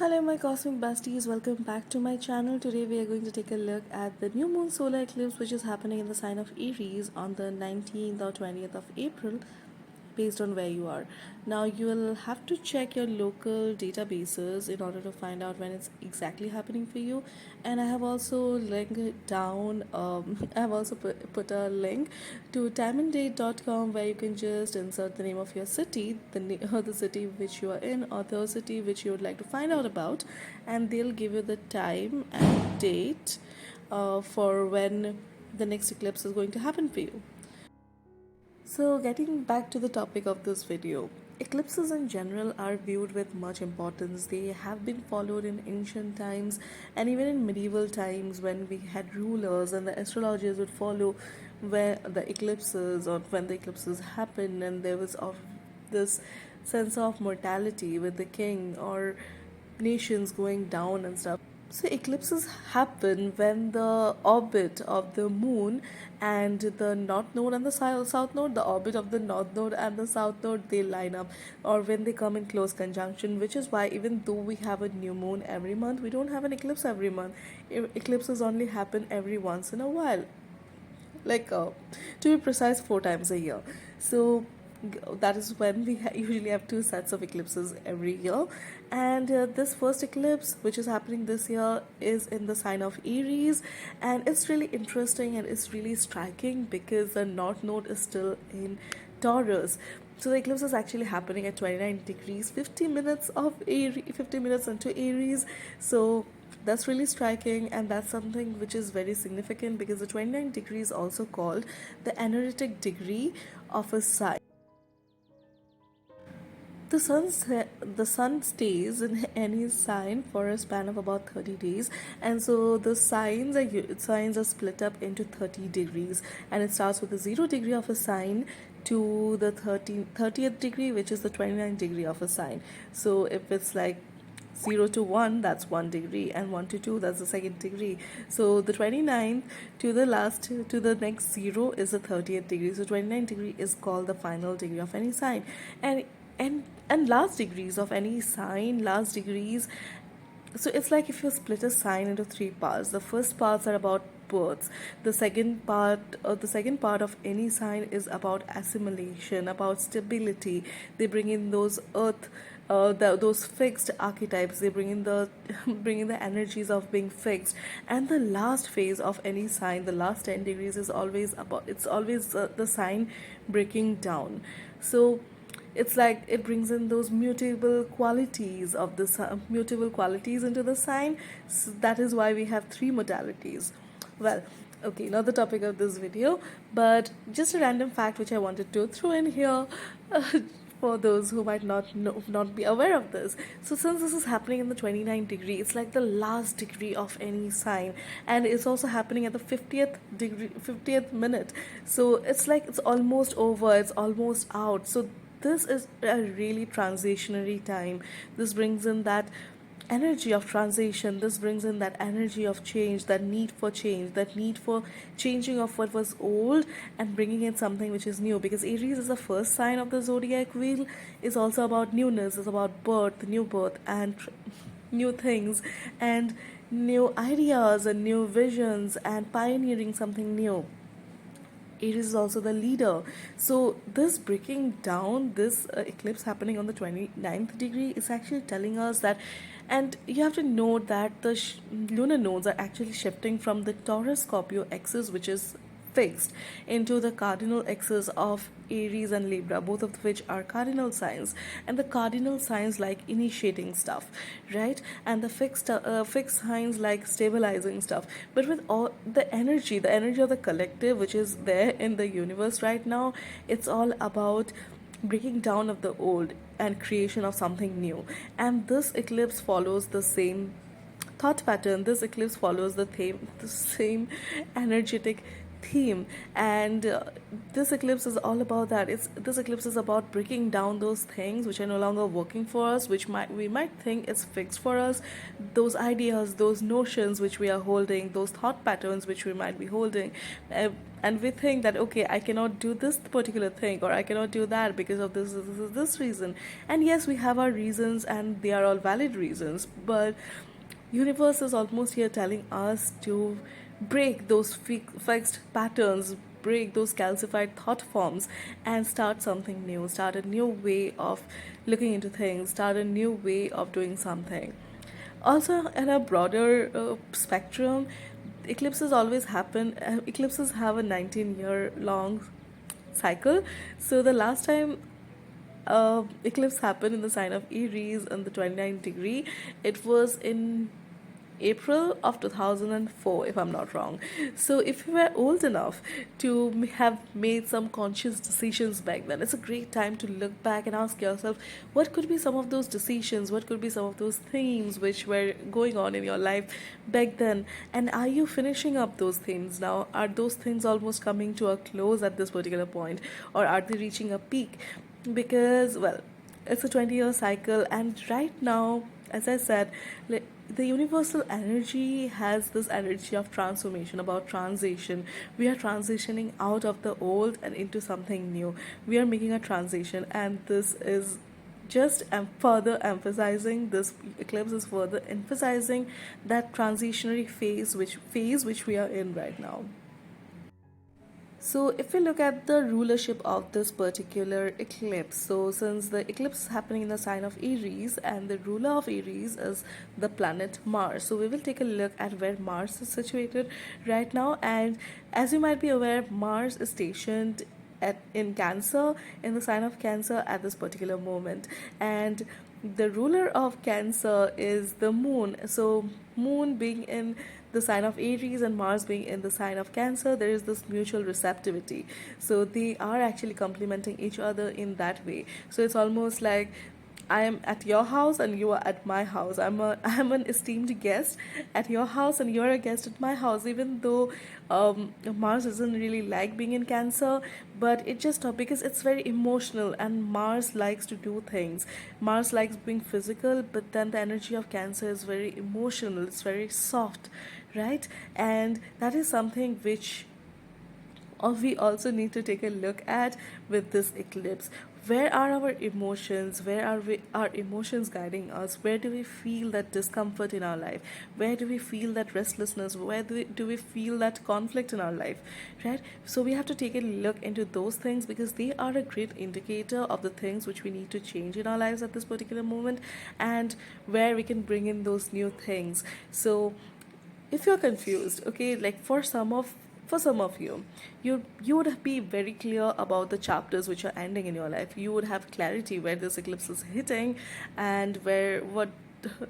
Hello, my cosmic besties. Welcome back to my channel. Today, we are going to take a look at the new moon solar eclipse, which is happening in the sign of Aries on the 19th or 20th of April, based on where you are. Now, you will have to check your local databases in order to find out when it's exactly happening for you. And I have also linked down, I have also put a link to timeanddate.com where you can just insert the name of your city, or the city which you are in, or the city which you would like to find out about, and they'll give you the time and date for when the next eclipse is going to happen for you. So, getting back to the topic of this video, eclipses in general are viewed with much importance. They have been followed in ancient times and even in medieval times when we had rulers and the astrologers would follow where the eclipses or when the eclipses happen, and there was of this sense of mortality with the king or nations going down and stuff. So eclipses happen when the orbit of the moon and the north node and the south node, the orbit of the north node and the south node, they line up, or when they come in close conjunction, which is why even though we have a new moon every month, we don't have an eclipse every month. Eclipses only happen every once in a while, like to be precise, 4 times a year. So that is when we usually have two sets of eclipses every year, and this first eclipse, which is happening this year, is in the sign of Aries, and it's really interesting and it's really striking because the north node is still in Taurus. So the eclipse is actually happening at 29 degrees 50 minutes of Aries, 50 minutes into Aries. So that's really striking, and that's something which is very significant because the 29 degree is also called the energetic degree of a sign. The sun stays in any sign for a span of about 30 days, and so the signs are split up into 30 degrees, and it starts with the 0 degree of a sign to the 30th degree, which is the 29th degree of a sign. So if it's like 0 to 1, that's 1 degree, and 1 to 2, that's the second degree. So the 29th to the next 0 is the 30th degree. So 29th degree is called the final degree of any sign. And last degrees of any sign, last degrees, so it's like if you split a sign into three parts. The first parts are about births. The second part of any sign is about assimilation, about stability. They bring in those earth, those fixed archetypes. They bring in the bring in the energies of being fixed. And the last phase of any sign, the last 10 degrees, is always about. It's always the sign breaking down. So it's like it brings in those mutable qualities of the mutable qualities into the sign. So that is why we have three modalities. Well, okay, not the topic of this video, but just a random fact which I wanted to throw in here. For those who might not be aware of this. So since this is happening in the 29th degree, it's like the last degree of any sign, and it's also happening at the 50th minute. So it's like it's almost over, it's almost out. So this is a really transitionary time. This brings in that energy of transition. This brings in that energy of change, that need for change, that need for changing of what was old and bringing in something which is new, because Aries is the first sign of the zodiac wheel. Is also about newness, it's about new birth, and new things, and new ideas and new visions, and pioneering something new. Aries is also the leader. So this breaking down, this eclipse happening on the 29th degree, is actually telling us that, and you have to note that the lunar nodes are actually shifting from the Taurus Scorpio axis, which is fixed, into the cardinal axis of Aries and Libra, both of which are cardinal signs. And the cardinal signs like initiating stuff, right? And the fixed signs like stabilizing stuff. But with all the energy of the collective which is there in the universe right now, it's all about breaking down of the old and creation of something new. And this eclipse follows the same thought pattern. This eclipse follows the same energetic theme, and this eclipse is all about that. This eclipse is about breaking down those things which are no longer working for us, which we might think is fixed for us, those ideas, those notions which we are holding, those thought patterns which we might be holding. and we think that okay, I cannot do this particular thing, or I cannot do that because of this reason. And yes, we have our reasons, and they are all valid reasons, but universe is almost here telling us to break those fixed patterns, break those calcified thought forms, and start something new, start a new way of looking into things, start a new way of doing something. Also, in a broader spectrum, eclipses always happen. Eclipses have a 19-year long cycle. So the last time eclipse happened in the sign of Aries on the 29th degree, it was in April of 2004, if I'm not wrong. So, if you were old enough to have made some conscious decisions back then, it's a great time to look back and ask yourself what could be some of those decisions, what could be some of those themes which were going on in your life back then, and are you finishing up those themes now? Are those things almost coming to a close at this particular point, or are they reaching a peak? Because, well, it's a 20-year cycle, and right now, as I said, the universal energy has this energy of transformation, about transition. We are transitioning out of the old and into something new. We are making a transition, and this is just further emphasizing, this eclipse is further emphasizing that transitionary phase which we are in right now. So, if we look at the rulership of this particular eclipse, so since the eclipse is happening in the sign of Aries, and the ruler of Aries is the planet Mars, so we will take a look at where Mars is situated right now. And as you might be aware, Mars is stationed in Cancer, in the sign of Cancer at this particular moment, and the ruler of Cancer is the moon. So, moon being in the sign of Aries and Mars being in the sign of Cancer, there is this mutual receptivity. So, they are actually complementing each other in that way. So, it's almost like I am at your house and you are at my house. I'm an esteemed guest at your house and you're a guest at my house. Even though Mars doesn't really like being in Cancer, but it just because it's very emotional, and Mars likes to do things. Mars likes being physical, but then the energy of Cancer is very emotional. It's very soft, right? And that is something which or we also need to take a look at with this eclipse. Where are our emotions? Where are our emotions guiding us? Where do we feel that discomfort in our life? Where do we feel that restlessness? Where do we feel that conflict in our life? Right? So we have to take a look into those things, because they are a great indicator of the things which we need to change in our lives at this particular moment, and where we can bring in those new things. So if you're confused, okay, like for some of you, you would be very clear about the chapters which are ending in your life. You would have clarity where this eclipse is hitting, and where what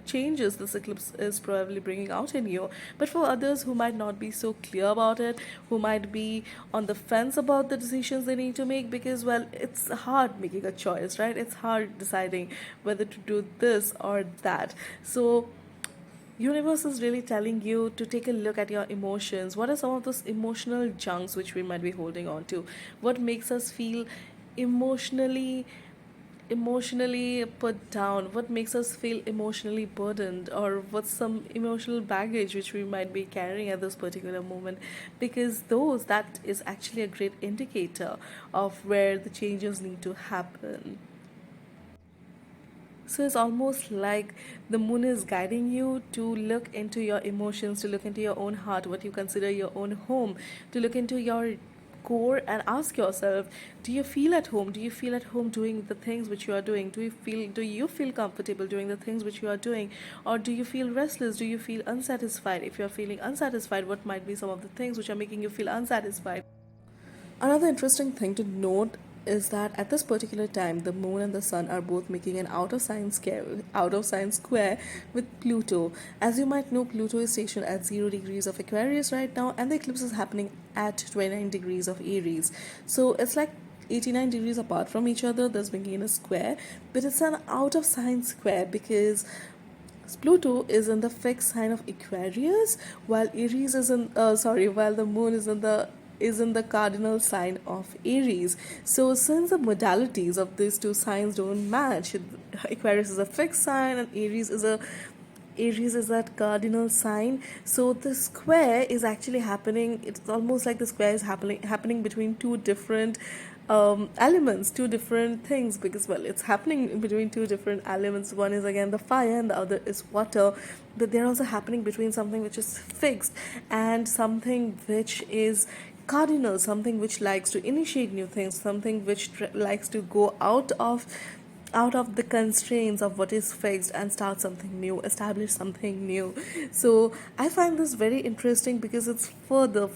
changes this eclipse is probably bringing out in you. But for others who might not be so clear about it, who might be on the fence about the decisions they need to make, because well, it's hard making a choice, right? It's hard deciding whether to do this or that. So universe is really telling you to take a look at your emotions. What are some of those emotional junks which we might be holding on to? What makes us feel emotionally put down? What makes us feel emotionally burdened? Or what's some emotional baggage which we might be carrying at this particular moment? Because that is actually a great indicator of where the changes need to happen. So it's almost like the moon is guiding you to look into your emotions, to look into your own heart, what you consider your own home, to look into your core and ask yourself, do you feel at home? Do you feel at home doing the things which you are doing? Do you feel comfortable doing the things which you are doing? Or do you feel restless? Do you feel unsatisfied? If you are feeling unsatisfied, what might be some of the things which are making you feel unsatisfied? Another interesting thing to note is that at this particular time, the moon and the sun are both making an out of sign square with Pluto. As you might know, Pluto is stationed at 0 degrees of Aquarius right now, and the eclipse is happening at 29 degrees of Aries. So it's like 89 degrees apart from each other, thus making in a square, but it's an out of sign square because Pluto is in the fixed sign of Aquarius, while while the moon is in the cardinal sign of Aries. So since the modalities of these two signs don't match, Aquarius is a fixed sign and Aries is a Aries is that cardinal sign. So the square is actually happening. It's almost like the square is happening between two different elements, two different things. Because well, it's happening between two different elements. One is again the fire, and the other is water. But they're also happening between something which is fixed and something which is cardinal, something which likes to initiate new things, something which likes to go out of the constraints of what is fixed and start something new, establish something new. So I find this very interesting because it's further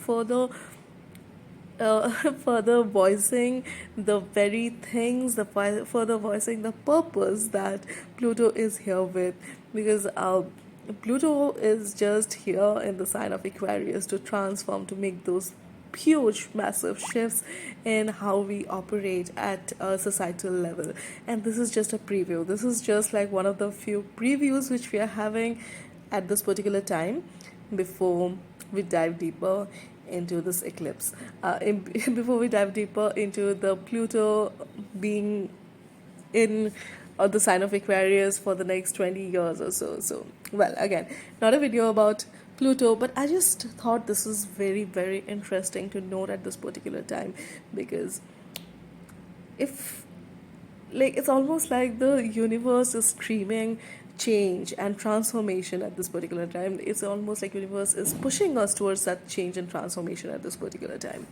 voicing the very things, further voicing the purpose that Pluto is here with. Because Pluto is just here in the sign of Aquarius to transform, to make those huge massive shifts in how we operate at a societal level. And this is just a preview, this is just like one of the few previews which we are having at this particular time before we dive deeper into this eclipse, before we dive deeper into the Pluto being in the sign of Aquarius for the next 20 years or so. So, well, again, not a video about Pluto, but I just thought this is very, very interesting to note at this particular time. Because if, like, it's almost like the universe is screaming change and transformation at this particular time. It's almost like universe is pushing us towards that change and transformation at this particular time.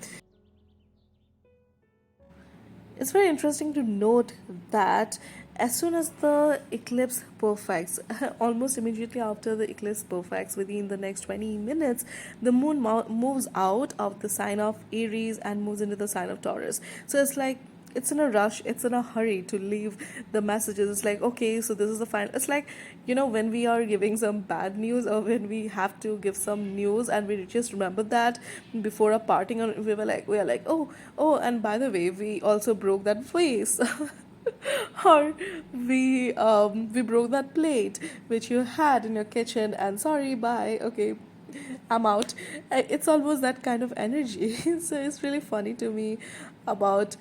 It's very interesting to note that as soon as the eclipse perfects, almost immediately after the eclipse perfects, within the next 20 minutes, the moon moves out of the sign of Aries and moves into the sign of Taurus. So it's like it's in a rush, it's in a hurry to leave the messages. It's like, okay, so this is the final. It's like, when we are giving some bad news, or when we have to give some news and we just remember that before a parting, and we are like, oh, and by the way, we also broke that vase. Or we broke that plate which you had in your kitchen, and sorry, bye, okay, I'm out. It's almost that kind of energy. So it's really funny to me about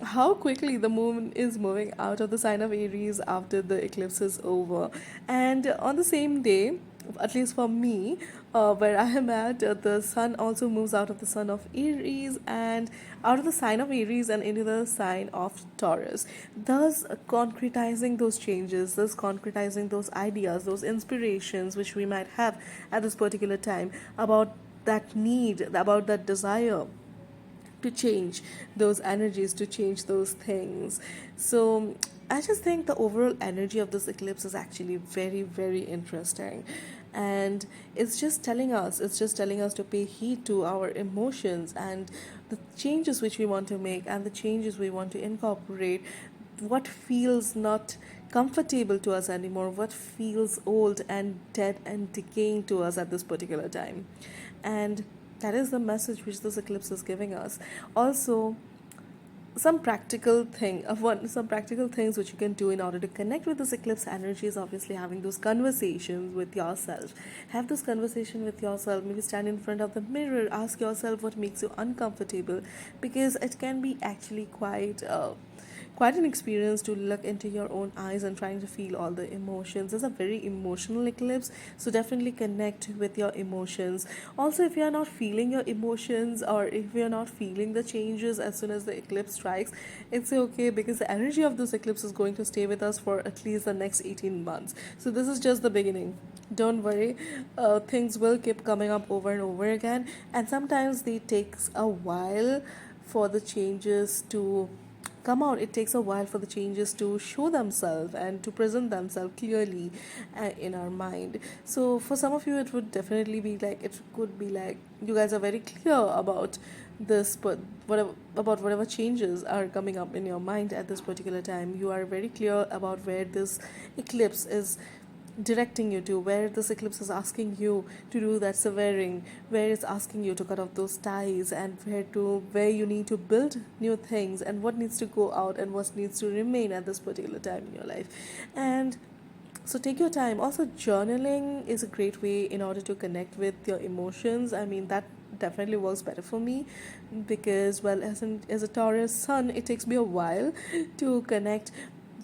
how quickly the moon is moving out of the sign of Aries after the eclipse is over. And on the same day, at least for me, where I am at, the sun also moves out of the sign of Aries and out of the sign of Aries and into the sign of Taurus, thus concretizing those changes, thus concretizing those ideas, those inspirations which we might have at this particular time about that need, about that desire to change those energies, to change those things. So I just think the overall energy of this eclipse is actually very, very interesting. And it's just telling us to pay heed to our emotions and the changes which we want to make and the changes we want to incorporate, what feels not comfortable to us anymore, what feels old and dead and decaying to us at this particular time. And that is the message which this eclipse is giving us. Also, some practical things which you can do in order to connect with this eclipse energy is obviously having those conversations with yourself. Have this conversation with yourself. Maybe stand in front of the mirror, ask yourself what makes you uncomfortable, because it can be actually quite an experience to look into your own eyes and trying to feel all the emotions. It's a very emotional eclipse, so definitely connect with your emotions. Also, if you are not feeling your emotions, or if you are not feeling the changes as soon as the eclipse strikes, it's okay, because the energy of this eclipse is going to stay with us for at least the next 18 months. So this is just the beginning. Don't worry, things will keep coming up over and over again, and sometimes they takes a while for the changes to come out. It takes a while for the changes to show themselves and to present themselves clearly in our mind. So for some of you, it would definitely be like, it could be like you guys are very clear about this, but whatever changes are coming up in your mind at this particular time, you are very clear about where this eclipse is directing you to, where this eclipse is asking you to do that severing, where it's asking you to cut off those ties, and where you need to build new things, and what needs to go out and what needs to remain at this particular time in your life. And so take your time. Also, journaling is a great way in order to connect with your emotions. I mean, that definitely works better for me, because, well, as a Taurus sun, it takes me a while to connect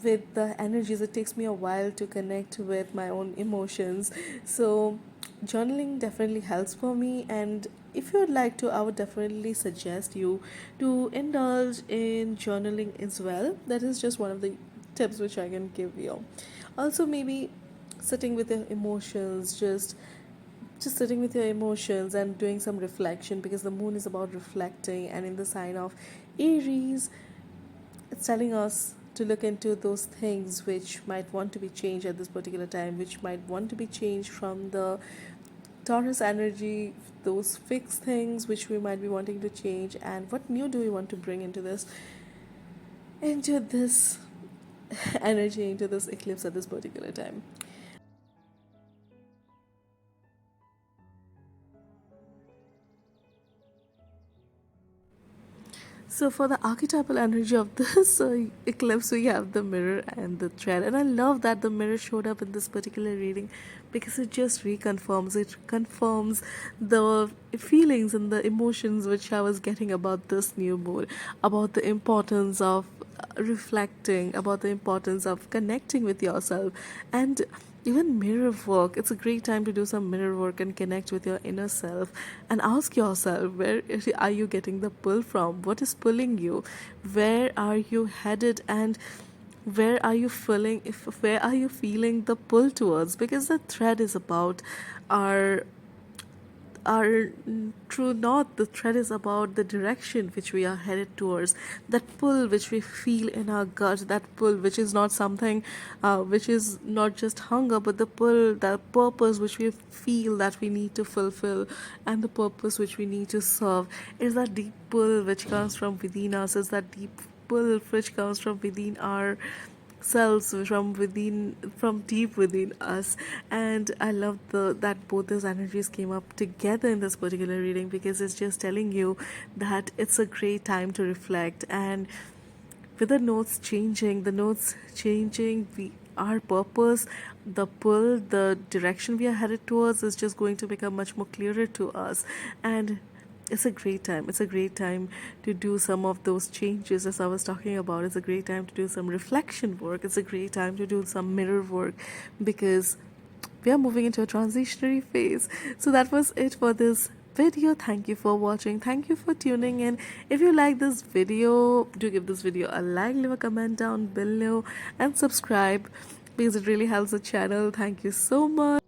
with the energies. It takes me a while to connect with my own emotions. So journaling definitely helps for me, and if you would like to, I would definitely suggest you to indulge in journaling as well. That is just one of the tips which I can give you. Also, maybe sitting with your emotions, just sitting with your emotions and doing some reflection, because the moon is about reflecting, and in the sign of Aries, it's telling us to look into those things which might want to be changed at this particular time, which might want to be changed from the Taurus energy, those fixed things which we might be wanting to change, and what new do we want to bring into this energy, into this eclipse at this particular time. So for the archetypal energy of this eclipse, we have the mirror and the thread, and I love that the mirror showed up in this particular reading, because it just reconfirms, it confirms the feelings and the emotions which I was getting about this new moon, about the importance of reflecting, about the importance of connecting with yourself, and even mirror work. It's a great time to do some mirror work and connect with your inner self and ask yourself, where are you getting the pull from? What is pulling you? Where are you headed? And where are you feeling the pull towards? Because the thread is about our true north. The thread is about the direction which we are headed towards, that pull which we feel in our gut, that pull which is not something which is not just hunger, but the pull, the purpose which we feel that we need to fulfill, and the purpose which we need to serve. Is that deep pull which comes from within us, is that deep pull which comes from within our selves, from within, from deep within us. And I love the that both those energies came up together in this particular reading, because it's just telling you that it's a great time to reflect. And with the notes changing, we, our purpose, the pull, the direction we are headed towards is just going to become much more clearer to us. And it's a great time. It's a great time to do some of those changes, as I was talking about. It's a great time to do some reflection work. It's a great time to do some mirror work, because we are moving into a transitionary phase. So that was it for this video. Thank you for watching. Thank you for tuning in. If you like this video, do give this video a like, leave a comment down below, and subscribe, because it really helps the channel. Thank you so much.